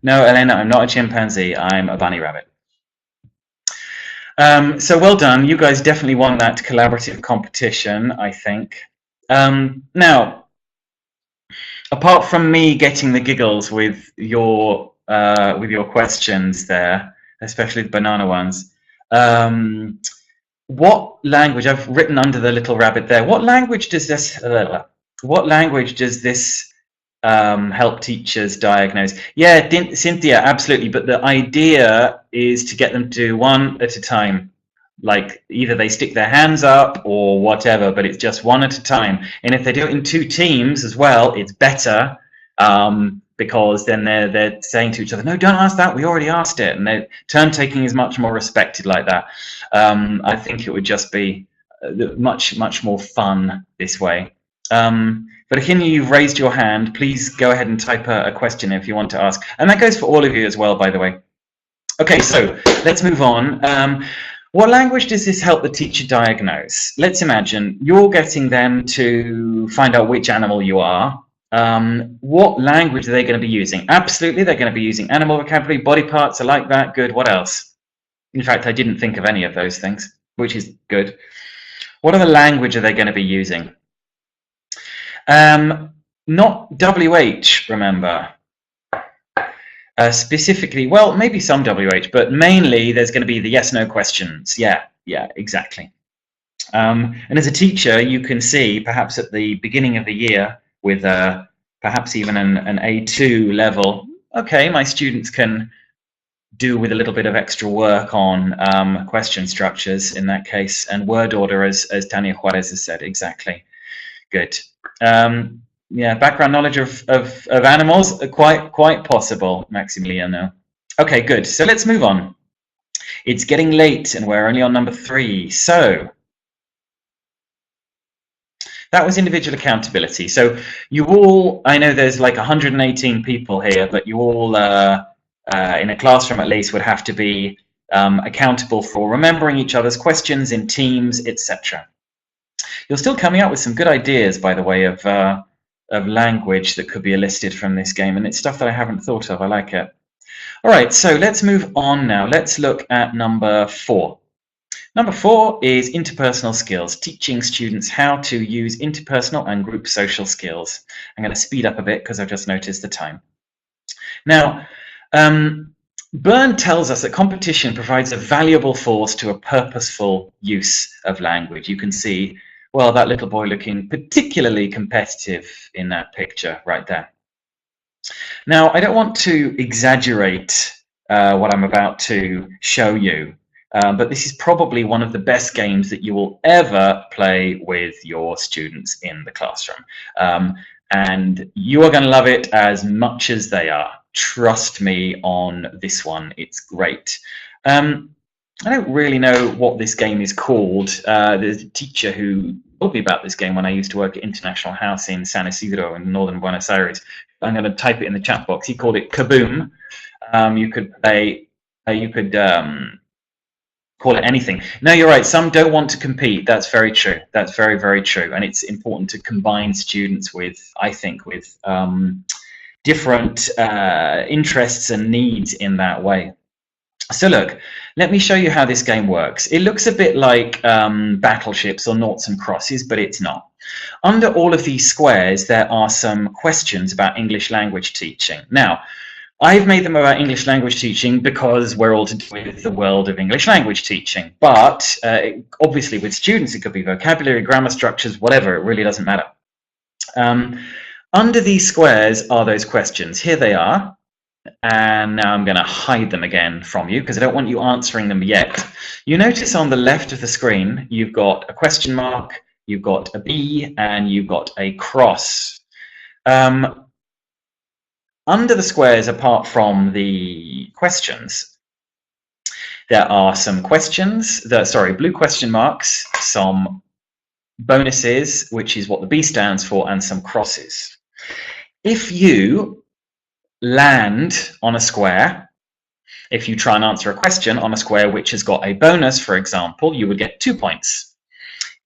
No, Elena, I'm not a chimpanzee. I'm a bunny rabbit. So well done. You guys definitely won that collaborative competition, I think. Now, apart from me getting the giggles with your questions there, especially the banana ones, what language? I've written under the little rabbit there. What language does this? What language does this help teachers diagnose? Yeah, Cynthia, absolutely. But the idea is to get them to do one at a time. Like either they stick their hands up or whatever, but it's just one at a time. And if they do it in 2 teams as well, it's better because then they're saying to each other, no, don't ask that. We already asked it. And turn taking is much more respected like that. I think it would just be much more fun this way. But Akinyi, you've raised your hand. Please go ahead and type a question if you want to ask. And that goes for all of you as well, by the way. Okay, so let's move on. What language does this help the teacher diagnose? Let's imagine you're getting them to find out which animal you are. What language are they going to be using? Absolutely, they're going to be using animal vocabulary, body parts, I like that, good. What else? In fact, I didn't think of any of those things, which is good. What other language are they going to be using? Not WH, remember. Specifically, well, maybe some WH, but mainly there's going to be the yes/no questions. Yeah, exactly. And as a teacher, you can see perhaps at the beginning of the year with perhaps even an A2 level, okay, my students can do with a little bit of extra work on question structures in that case, and word order, as Tania Juarez has said, exactly. Good. Yeah, background knowledge of animals, quite possible, Maximiliano. Okay, good. So let's move on. It's getting late and we're only on number 3. So that was individual accountability. So you all, I know there's like 118 people here, but you all in a classroom at least would have to be accountable for remembering each other's questions in teams, etc. You're still coming up with some good ideas, by the way, of language that could be elicited from this game, and it's stuff that I haven't thought of. I like it. All right, so let's move on now. Let's look at number 4. Number 4 is interpersonal skills, teaching students how to use interpersonal and group social skills. I'm going to speed up a bit because I've just noticed the time. Now, Byrne tells us that competition provides a valuable force to a purposeful use of language. You can see, well, that little boy looking particularly competitive in that picture right there. Now, I don't want to exaggerate what I'm about to show you, but this is probably one of the best games that you will ever play with your students in the classroom. And you are going to love it as much as they are. Trust me on this one, it's great. I don't really know what this game is called. There's a teacher who told me about this game when I used to work at International House in San Isidro in northern Buenos Aires. I'm going to type it in the chat box. He called it Kaboom. You could play, you could call it anything. No, you're right. Some don't want to compete. That's very true. That's very, very true. And it's important to combine students with, I think, with different interests and needs in that way. So look, let me show you how this game works. It looks a bit like battleships or noughts and crosses, but it's not. Under all of these squares, there are some questions about English language teaching. Now, I've made them about English language teaching because we're all to do with the world of English language teaching. But obviously with students, it could be vocabulary, grammar structures, whatever, it really doesn't matter. Under these squares are those questions. Here they are. And now I'm going to hide them again from you because I don't want you answering them yet. You notice on the left of the screen, you've got a question mark, you've got a B, and you've got a cross. Under the squares, apart from the questions, there are some questions, blue question marks, some bonuses, which is what the B stands for, and some crosses. If you land on a square, if you try and answer a question on a square which has got a bonus, for example, you would get 2 points.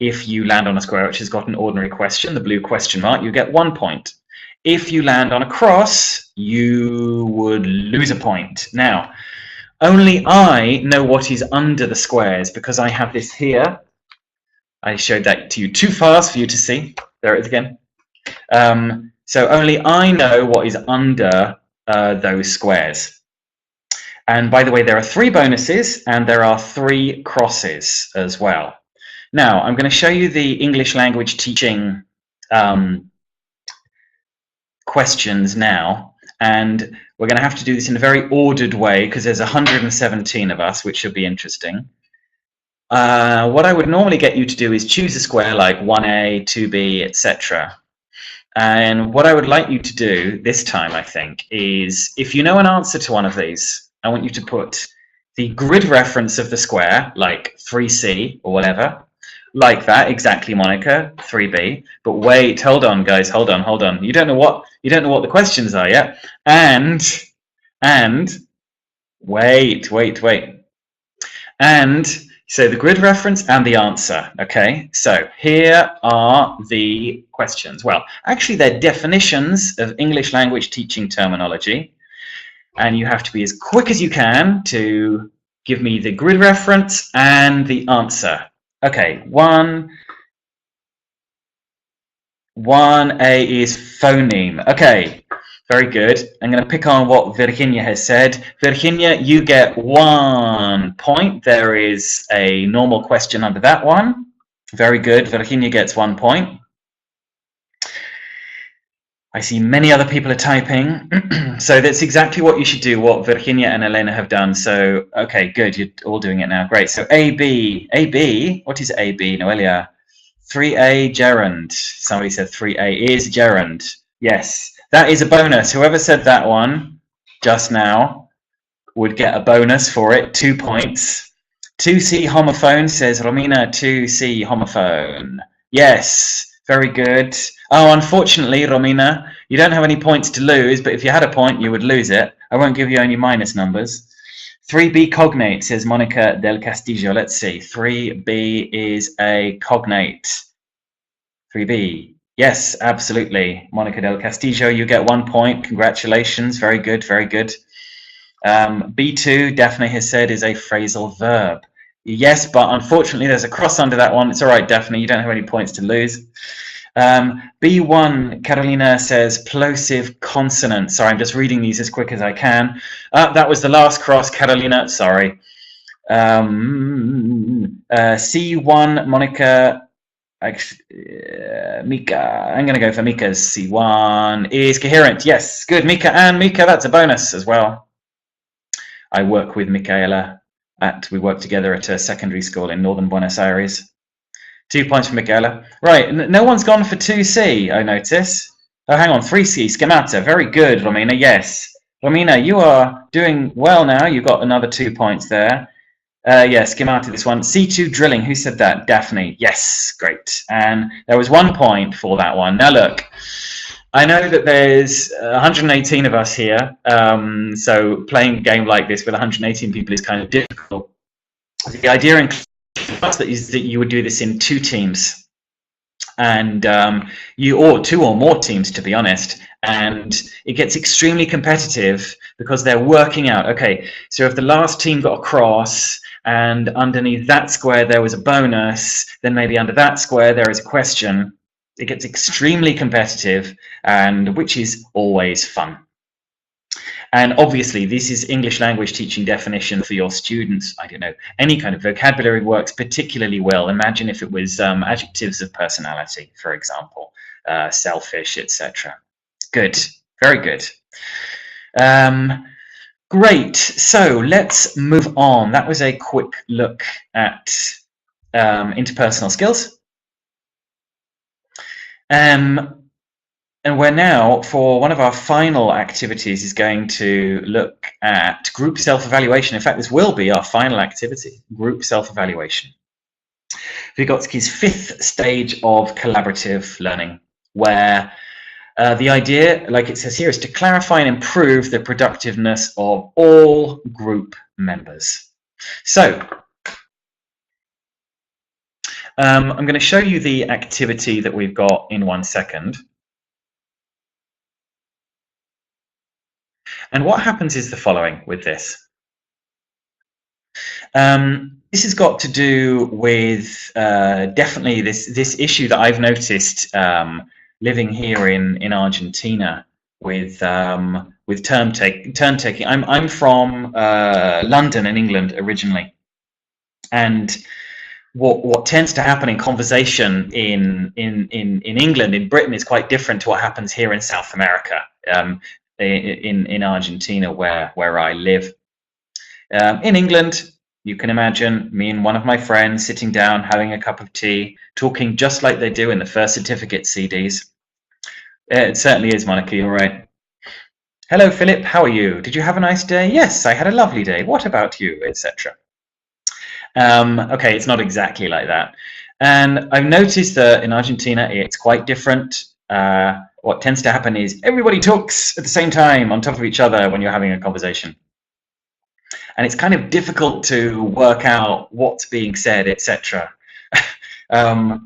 If you land on a square which has got an ordinary question, the blue question mark, you get 1 point. If you land on a cross, you would lose a point. Now, only I know what is under the squares because I have this here. I showed that to you too fast for you to see. There it is again. So only I know what is under those squares. And by the way, there are 3 bonuses and there are 3 crosses as well. Now, I'm going to show you the English language teaching questions now, and we're going to have to do this in a very ordered way because there's 117 of us, which should be interesting. What I would normally get you to do is choose a square like 1A, 2B, etc. And what I would like you to do this time, I think, is if you know an answer to one of these, I want you to put the grid reference of the square, like 3C or whatever, like that, exactly, Monica, 3B. But wait, hold on, guys, hold on. You don't know what the questions are yet. And wait. And so the grid reference and the answer. Okay, so here are the questions. Well, actually, they're definitions of English language teaching terminology. And you have to be as quick as you can to give me the grid reference and the answer. Okay, 1A is phoneme. Okay, very good. I'm going to pick on what Virginia has said. Virginia, you get 1 point. There is a normal question under that one. Very good. Virginia gets 1 point. I see many other people are typing. So that's exactly what you should do, what Virginia and Elena have done. So, okay, good. You're all doing it now. Great. So AB, what is AB, Noelia? 3A, gerund. Somebody said 3A is gerund. Yes, that is a bonus. Whoever said that one just now would get a bonus for it, 2 points. 2C homophone, says Romina, 2C homophone. Yes, very good. Oh, unfortunately, Romina, you don't have any points to lose, but if you had a point, you would lose it. I won't give you any minus numbers. 3B cognate, says Monica del Castillo. Let's see. 3B is a cognate. 3B. Yes, absolutely. Monica del Castillo, you get 1 point. Congratulations. Very good, very good. B2, Daphne has said, is a phrasal verb. Yes, but unfortunately, there's a cross under that one. It's all right, Daphne. You don't have any points to lose. B1, Carolina says plosive consonant. Sorry, I'm just reading these as quick as I can. That was the last cross, Carolina. Sorry. C1, Monica, Mika. I'm going to go for Mika's C1 is coherent. Yes, good, Mika. And Mika, that's a bonus as well. I work with Michaela. We work together at a secondary school in northern Buenos Aires. 2 points for Michaela. Right, no one's gone for 2C, I notice. Oh, hang on, 3C, schemata. Very good, Romina, yes. Romina, you are doing well now. You got another 2 points there. Yeah, schemata, this one. C2 drilling, who said that? Daphne, yes, great. And there was 1 point for that one. Now look, I know that there's 118 of us here, so playing a game like this with 118 people is kind of difficult. The idea in class is that you would do this in 2 teams, and or 2 or more teams, to be honest, and it gets extremely competitive because they're working out, okay, so if the last team got a cross and underneath that square there was a bonus, then maybe under that square there is a question. It gets extremely competitive, and which is always fun. And obviously, this is English language teaching definition for your students. I don't know, any kind of vocabulary works particularly well. Imagine if it was adjectives of personality, for example, selfish, etc. Good, very good. Great, so let's move on. That was a quick look at interpersonal skills. And we're now, for one of our final activities, is going to look at group self-evaluation. In fact, this will be our final activity, group self-evaluation. Vygotsky's 5th stage of collaborative learning, where the idea, like it says here, is to clarify and improve the productiveness of all group members. So, I'm going to show you the activity that we've got in 1 second. And what happens is the following with this. This has got to do with definitely this issue that I've noticed living here in Argentina with turn taking. I'm from London in England originally, and what tends to happen in conversation in England, in Britain, is quite different to what happens here in South America, in Argentina, where I live. In England, you can imagine me and one of my friends sitting down, having a cup of tea, talking just like they do in the first certificate CDs. It certainly is, Monica, you're right. Hello, Philip, how are you? Did you have a nice day? Yes, I had a lovely day. What about you? Etc. Okay, it's not exactly like that. And I've noticed that in Argentina, it's quite different. What tends to happen is everybody talks at the same time on top of each other when you're having a conversation. And it's kind of difficult to work out what's being said, etc. What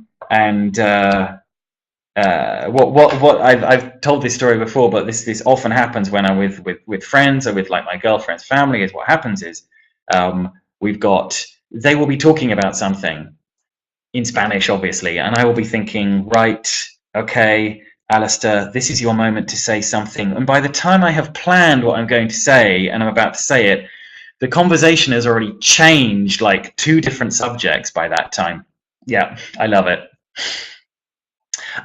I've told this story before, but this often happens when I'm with friends or with like my girlfriend's family. Is what happens is they will be talking about something in Spanish, obviously, and I will be thinking, right, okay, Alastair, this is your moment to say something. And by the time I have planned what I'm going to say and I'm about to say it, the conversation has already changed like 2 different subjects by that time. Yeah, I love it.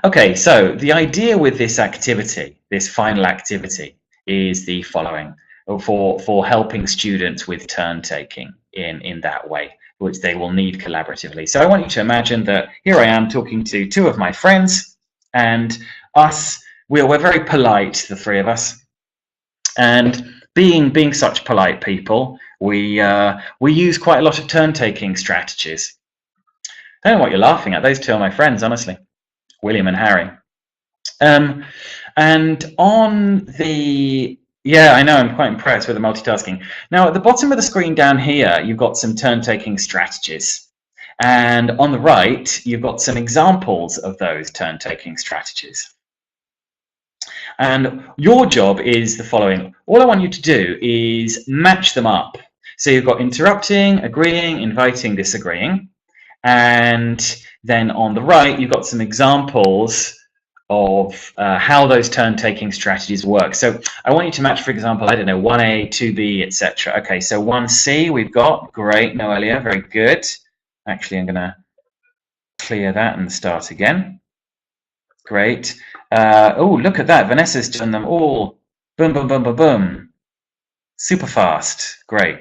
Okay, so the idea with this activity, this final activity, is the following: for helping students with turn taking in that way, which they will need collaboratively. So I want you to imagine that here I am talking to 2 of my friends, and we're very polite, the 3 of us, and being such polite people, we use quite a lot of turn taking strategies. I don't know what you're laughing at. Those 2 are my friends, honestly, William and Harry. And on the, yeah, I know, I'm quite impressed with the multitasking. Now, at the bottom of the screen down here, you've got some turn-taking strategies. And on the right, you've got some examples of those turn-taking strategies. And your job is the following. All I want you to do is match them up. So you've got interrupting, agreeing, inviting, disagreeing. And then on the right, you've got some examples of how those turn-taking strategies work. So I want you to match, for example, I don't know, 1A, 2B, etc. Okay, so 1C we've got. Great, Noelia, very good. Actually, I'm going to clear that and start again. Great. Oh, look at that. Vanessa's done them all. Boom, boom, boom, boom, boom. Super fast. Great.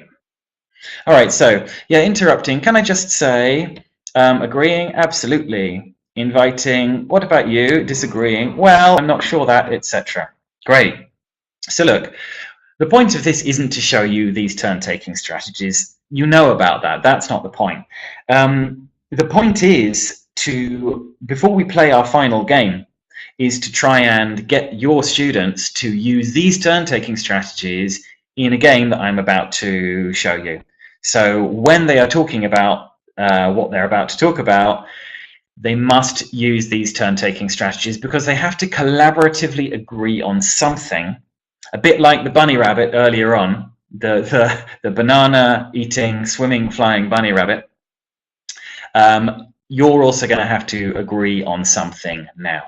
All right, so yeah, interrupting. Can I just say agreeing? Absolutely. Inviting. What about you? Disagreeing? Well, I'm not sure that, etc. Great. So look, the point of this isn't to show you these turn-taking strategies. You know about that. That's not the point. The point is before we play our final game, is to try and get your students to use these turn-taking strategies in a game that I'm about to show you. So when they are talking about what they're about to talk about, they must use these turn-taking strategies because they have to collaboratively agree on something, a bit like the bunny rabbit earlier on, the banana eating, swimming, flying bunny rabbit. You're also going to have to agree on something now.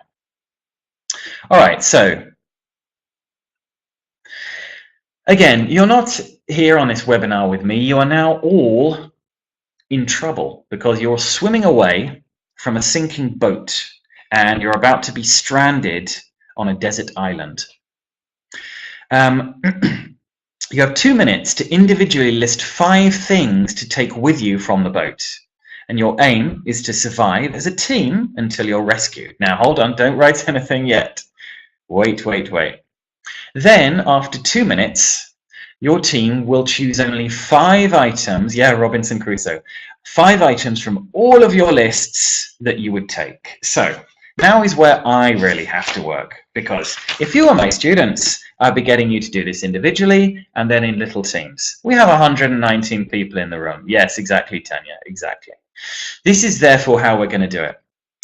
All right, so again, you're not here on this webinar with me. You are now all in trouble because you're swimming away from a sinking boat and you're about to be stranded on a desert island. You have 2 minutes to individually list 5 things to take with you from the boat. And your aim is to survive as a team until you're rescued. Now, hold on, don't write anything yet. Wait. Then, after 2 minutes, your team will choose only 5 items. Yeah, Robinson Crusoe. 5 items from all of your lists that you would take. So, now is where I really have to work. Because if you were my students, I'd be getting you to do this individually and then in little teams. We have 119 people in the room. Yes, exactly, Tanya, exactly. This is therefore how we're going to do it.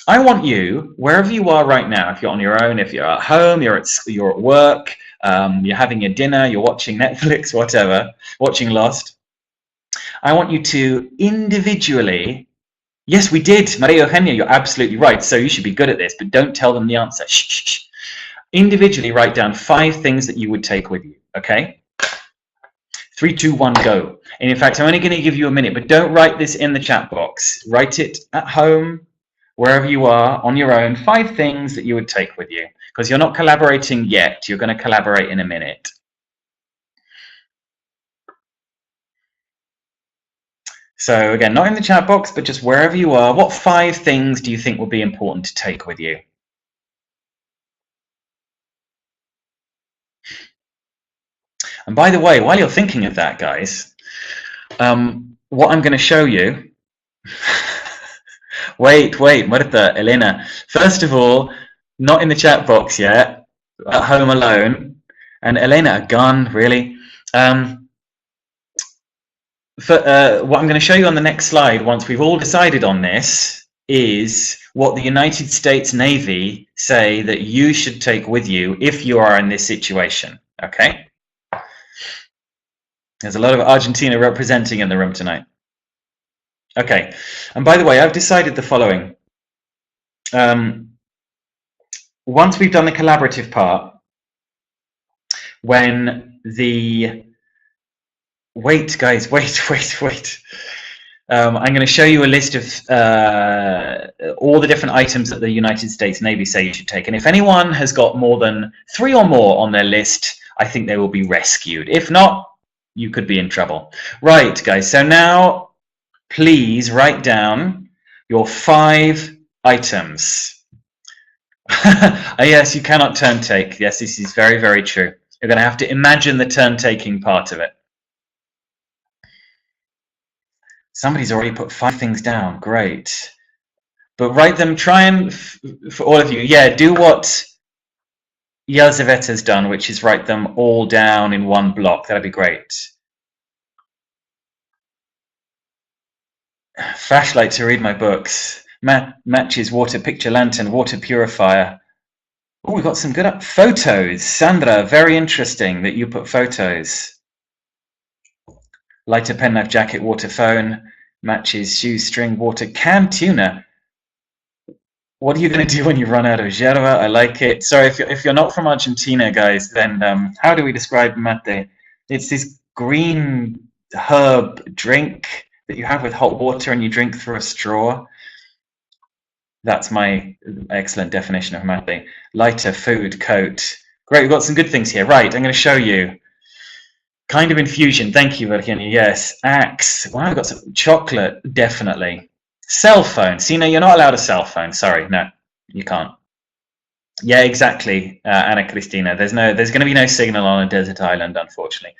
I want you, wherever you are right now, if you're on your own, if you're at home, you're at work, you're having your dinner, you're watching Netflix, whatever, watching Lost, I want you to individually, yes, we did, Maria Eugenia, you're absolutely right, so you should be good at this, but don't tell them the answer. Shh, shh, shh. Individually write down 5 things that you would take with you, okay? 3, 2, 1, go. And in fact, I'm only going to give you a minute, but don't write this in the chat box. Write it at home, wherever you are, on your own. 5 things that you would take with you. Because you're not collaborating yet. You're going to collaborate in a minute. So again, not in the chat box, but just wherever you are. What 5 things do you think would be important to take with you? And by the way, while you're thinking of that, guys, what I'm going to show you Wait, Marta, Elena. First of all, not in the chat box yet, at home alone. And Elena, a gun, really? What I'm going to show you on the next slide, once we've all decided on this, is what the United States Navy say that you should take with you if you are in this situation, okay? There's a lot of Argentina representing in the room tonight. Okay, and by the way, I've decided the following. Once we've done the collaborative part, when the... Wait, guys, wait. I'm going to show you a list of all the different items that the United States Navy say you should take. And if anyone has got more than 3 or more on their list, I think they will be rescued. If not, you could be in trouble. Right, guys, so now please write down your 5 items. Yes, you cannot turn take. Yes, this is very, very true. You're going to have to imagine the turn taking part of it. Somebody's already put 5 things down. Great. But write them, try and, for all of you, yeah, do what Yelizaveta's done, which is write them all down in one block. That'd be great. Flashlight to read my books. Matches, water picture lantern, water purifier. Oh, we got some good photos. Sandra, very interesting that you put photos. Lighter, penknife, jacket, water, phone, matches, shoes, string, water, canned tuna. What are you going to do when you run out of yerba? I like it. Sorry, if you're not from Argentina, guys, then how do we describe mate? It's this green herb drink that you have with hot water and you drink through a straw. That's my excellent definition of mate. Lighter, food, coat. Great, we've got some good things here. Right, I'm going to show you. Kind of infusion. Thank you, Virginia. Yes. Axe. Wow, I've got some chocolate. Definitely. Cell phone. See, no, you're not allowed a cell phone. Sorry. No, you can't. Yeah, exactly, Anna Cristina. There's going to be no signal on a desert island, unfortunately.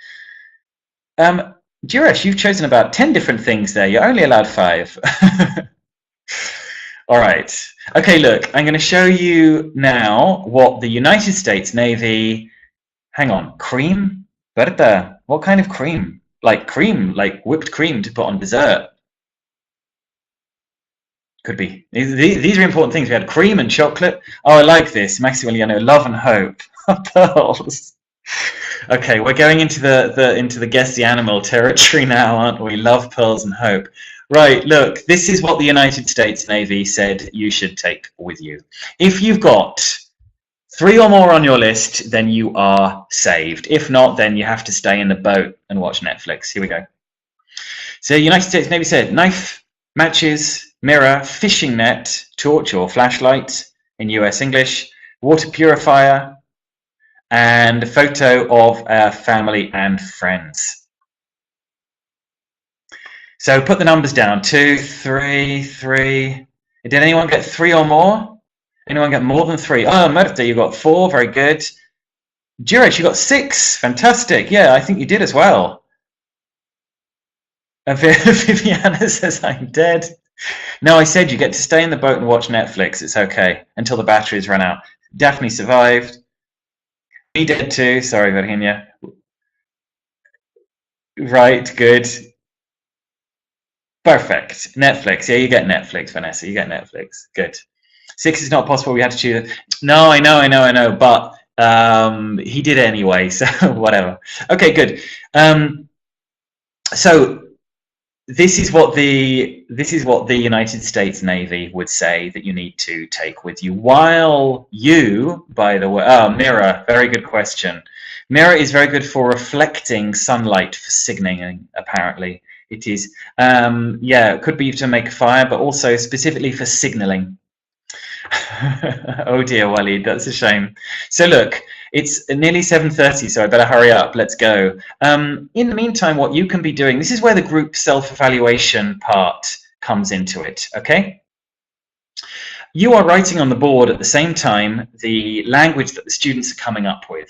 Juresh, you've chosen about 10 different things there. You're only allowed 5. All right. Okay, look, I'm going to show you now what the United States Navy... Hang on. Cream? Berta, what kind of cream? Like whipped cream to put on dessert. Could be. These are important things. We had cream and chocolate. Oh, I like this. Maximiliano, love and hope. Pearls. Okay, we're going into the guess the animal territory now, aren't we? Love, pearls, and hope. Right, look, this is what the United States Navy said you should take with you. If you've got 3 or more on your list, then you are saved. If not, then you have to stay in the boat and watch Netflix. Here we go. So United States Navy said knife, matches, mirror, fishing net, torch or flashlight in US English, water purifier, and a photo of family and friends. So put the numbers down. 2, 3, 3. Did anyone get 3 or more? Anyone get more than 3? Oh, Marta, you got 4. Very good. Juresh, you got 6. Fantastic. Yeah, I think you did as well. Viviana says, I'm dead. No, I said you get to stay in the boat and watch Netflix. It's okay until the batteries run out. Daphne survived. Me dead too. Sorry, Virginia. Right, good. Perfect. Netflix. Yeah, you get Netflix, Vanessa. You get Netflix. Good. 6 is not possible. We had to choose. No, I know. But he did anyway. So whatever. Okay, good. So this is what the United States Navy would say that you need to take with you. While you, by the way, mirror. Very good question. Mirror is very good for reflecting sunlight for signaling. Apparently, it is. Yeah, it could be to make a fire, but also specifically for signaling. Oh dear, Walid, that's a shame. So look, it's nearly 7:30, so I better hurry up. Let's go. In the meantime, what you can be doing, this is where the group self-evaluation part comes into it, okay? You are writing on the board at the same time the language that the students are coming up with.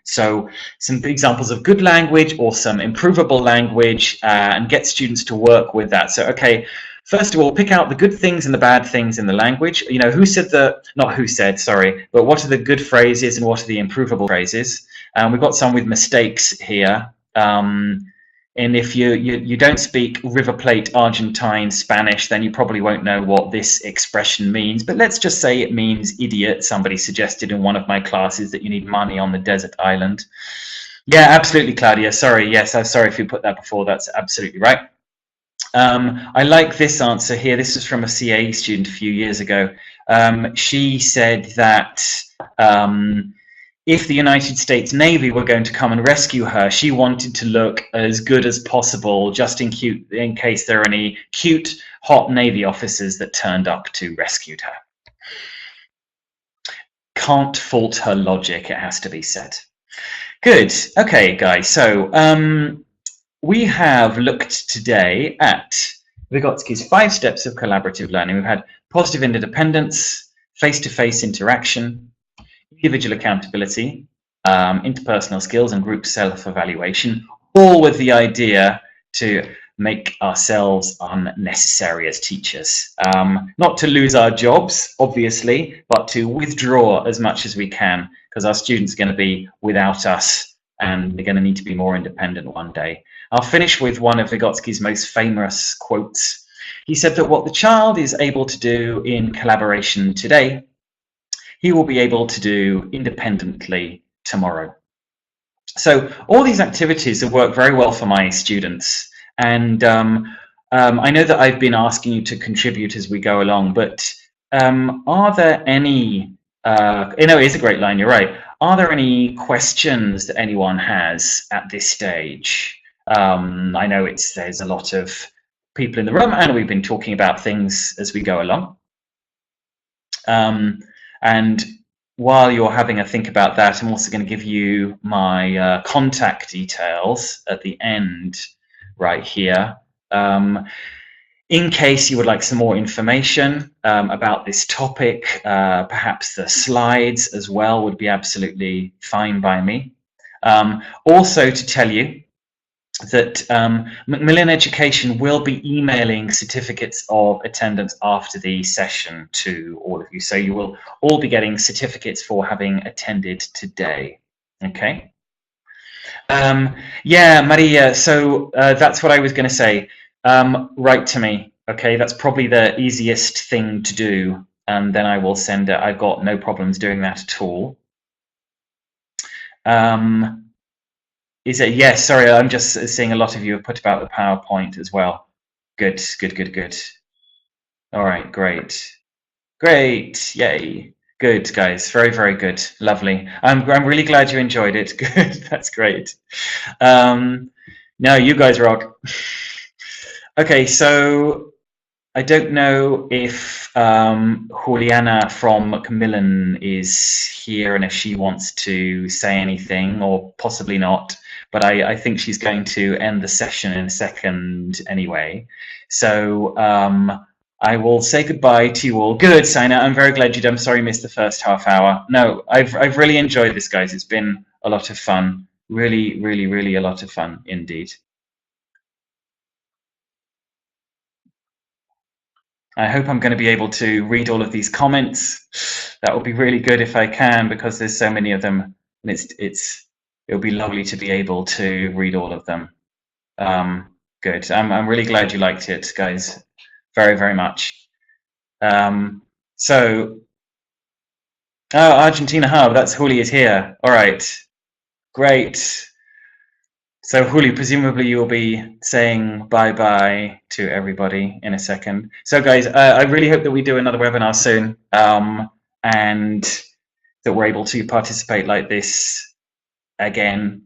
So some examples of good language or some improvable language, and get students to work with that. So, okay, First of all, pick out the good things and the bad things in the language. You know, who said not who said, sorry, but what are the good phrases and what are the improvable phrases? We've got some with mistakes here. And if you don't speak River Plate Argentine Spanish, then you probably won't know what this expression means. But let's just say it means idiot. Somebody suggested in one of my classes that you need money on the desert island. Yeah, absolutely, Claudia. Sorry. Yes, I'm sorry if you put that before. That's absolutely right. I like this answer here. This was from a CAE student a few years ago. She said that if the United States Navy were going to come and rescue her, she wanted to look as good as possible, just in case there are any cute, hot Navy officers that turned up to rescue her. Can't fault her logic, it has to be said. Good. Okay, guys. So we have looked today at Vygotsky's 5 steps of collaborative learning. We've had positive interdependence, face-to-face interaction, individual accountability, interpersonal skills, and group self-evaluation, all with the idea to make ourselves unnecessary as teachers. Not to lose our jobs, obviously, but to withdraw as much as we can, because our students are going to be without us, and they're going to need to be more independent one day. I'll finish with one of Vygotsky's most famous quotes. He said that what the child is able to do in collaboration today, he will be able to do independently tomorrow. So all these activities have worked very well for my students. And I know that I've been asking you to contribute as we go along, but are there any, you know, it is a great line, you're right. Are there any questions that anyone has at this stage? I know there's a lot of people in the room and we've been talking about things as we go along. And while you're having a think about that, I'm also going to give you my contact details at the end right here. In case you would like some more information about this topic, perhaps the slides as well would be absolutely fine by me. Also to tell you that Macmillan Education will be emailing certificates of attendance after the session to all of you. So you will all be getting certificates for having attended today. Okay. Yeah, Maria, so that's what I was going to say. Write to me. Okay, that's probably the easiest thing to do. And then I will send it. I've got no problems doing that at all. Is it? Yes, sorry, I'm just seeing a lot of you have put about the PowerPoint as well. Good, good, good, good. All right, great. Great, yay. Good, guys, very, very good, lovely. I'm really glad you enjoyed it. Good, that's great. No, you guys rock. Okay, so I don't know if Juliana from Macmillan is here and if she wants to say anything, or possibly not, but I think she's going to end the session in a second anyway. So I will say goodbye to you all. Good, Saina, I'm very glad you did. I'm sorry you missed the first half hour. No, I've really enjoyed this, guys. It's been a lot of fun. Really, really, really a lot of fun indeed. I hope I'm going to be able to read all of these comments. That would be really good if I can, because there's so many of them, and it'll be lovely to be able to read all of them. Good. I'm really glad you liked it, guys. Very, very much. So, Argentina Hub. That's Juli is here. All right. Great. So Juli, presumably you will be saying bye-bye to everybody in a second. So guys, I really hope that we do another webinar soon, and that we're able to participate like this again,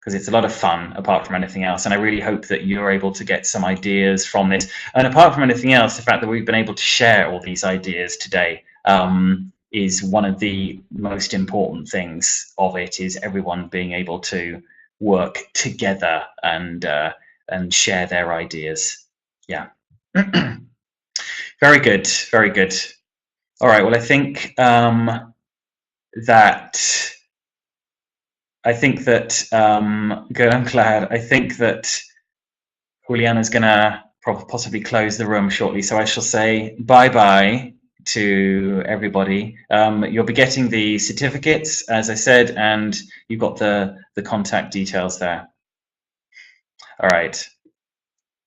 because it's a lot of fun apart from anything else. And I really hope that you're able to get some ideas from this. And apart from anything else, the fact that we've been able to share all these ideas today is one of the most important things of it, is everyone being able to work together and share their ideas. Yeah. Very good, very good. All right, well, I think that good, I'm glad. I think that Juliana's gonna possibly close the room shortly. So I shall say bye-bye to everybody. You'll be getting the certificates, as I said, and you've got the contact details there. All right.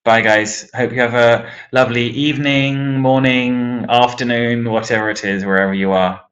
Bye, guys. Hope you have a lovely evening, morning, afternoon, whatever it is, wherever you are.